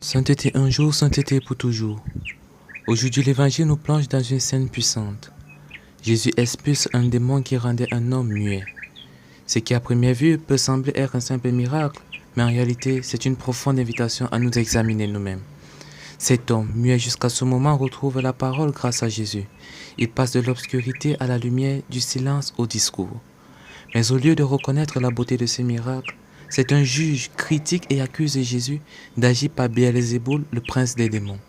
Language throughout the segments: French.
Sainteté un jour, sainteté pour toujours. Aujourd'hui, l'Évangile nous plonge dans une scène puissante. Jésus expulse un démon qui rendait un homme muet. Ce qui à première vue peut sembler être un simple miracle, mais en réalité, c'est une profonde invitation à nous examiner nous-mêmes. Cet homme, muet jusqu'à ce moment, retrouve la parole grâce à Jésus. Il passe de l'obscurité à la lumière, du silence au discours. Mais au lieu de reconnaître la beauté de ce miracle, c'est un juge critique et accuse Jésus d'agir par Béelzéboul, le prince des démons.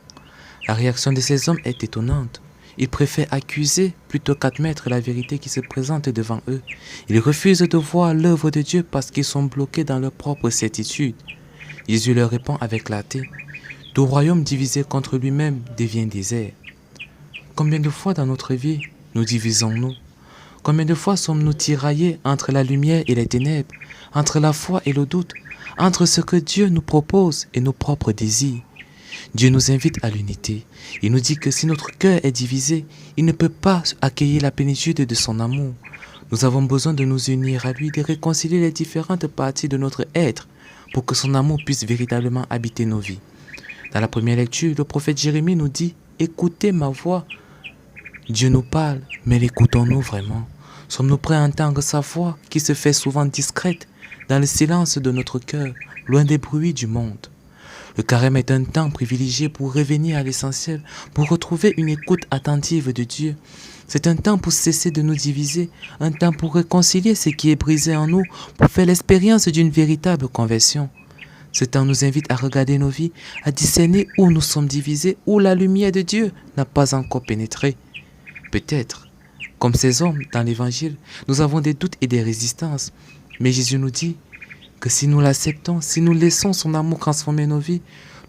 La réaction de ces hommes est étonnante. Ils préfèrent accuser plutôt qu'admettre la vérité qui se présente devant eux. Ils refusent de voir l'œuvre de Dieu parce qu'ils sont bloqués dans leur propre certitude. Jésus leur répond avec clarté. Tout royaume divisé contre lui-même devient désert. Combien de fois dans notre vie nous divisons-nous? Combien de fois sommes-nous tiraillés entre la lumière et les ténèbres, entre la foi et le doute, entre ce que Dieu nous propose et nos propres désirs? Dieu nous invite à l'unité. Il nous dit que si notre cœur est divisé, il ne peut pas accueillir la plénitude de son amour. Nous avons besoin de nous unir à lui, de réconcilier les différentes parties de notre être pour que son amour puisse véritablement habiter nos vies. Dans la première lecture, le prophète Jérémie nous dit « Écoutez ma voix ». Dieu nous parle, mais l'écoutons-nous vraiment? Sommes-nous prêts à entendre sa voix qui se fait souvent discrète dans le silence de notre cœur, loin des bruits du monde? Le carême est un temps privilégié pour revenir à l'essentiel, pour retrouver une écoute attentive de Dieu. C'est un temps pour cesser de nous diviser, un temps pour réconcilier ce qui est brisé en nous, pour faire l'expérience d'une véritable conversion. Ce temps nous invite à regarder nos vies, à discerner où nous sommes divisés, où la lumière de Dieu n'a pas encore pénétré. Peut-être, comme ces hommes dans l'Évangile, nous avons des doutes et des résistances. Mais Jésus nous dit que si nous l'acceptons, si nous laissons son amour transformer nos vies,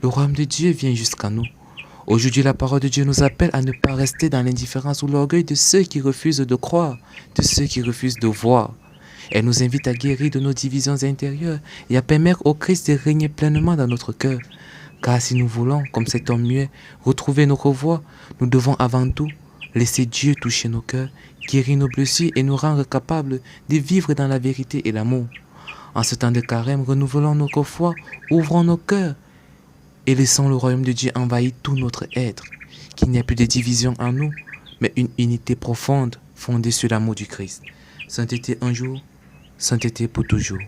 le royaume de Dieu vient jusqu'à nous. Aujourd'hui, la parole de Dieu nous appelle à ne pas rester dans l'indifférence ou l'orgueil de ceux qui refusent de croire, de ceux qui refusent de voir. Elle nous invite à guérir de nos divisions intérieures et à permettre au Christ de régner pleinement dans notre cœur. Car si nous voulons, comme cet homme muet, retrouver notre voix, nous devons avant tout laisser Dieu toucher nos cœurs, guérir nos blessures et nous rendre capables de vivre dans la vérité et l'amour. En ce temps de carême, renouvelons notre foi, ouvrons nos cœurs et laissons le royaume de Dieu envahir tout notre être. Qu'il n'y ait plus de division en nous, mais une unité profonde fondée sur l'amour du Christ. Sainteté un jour, sainteté pour toujours.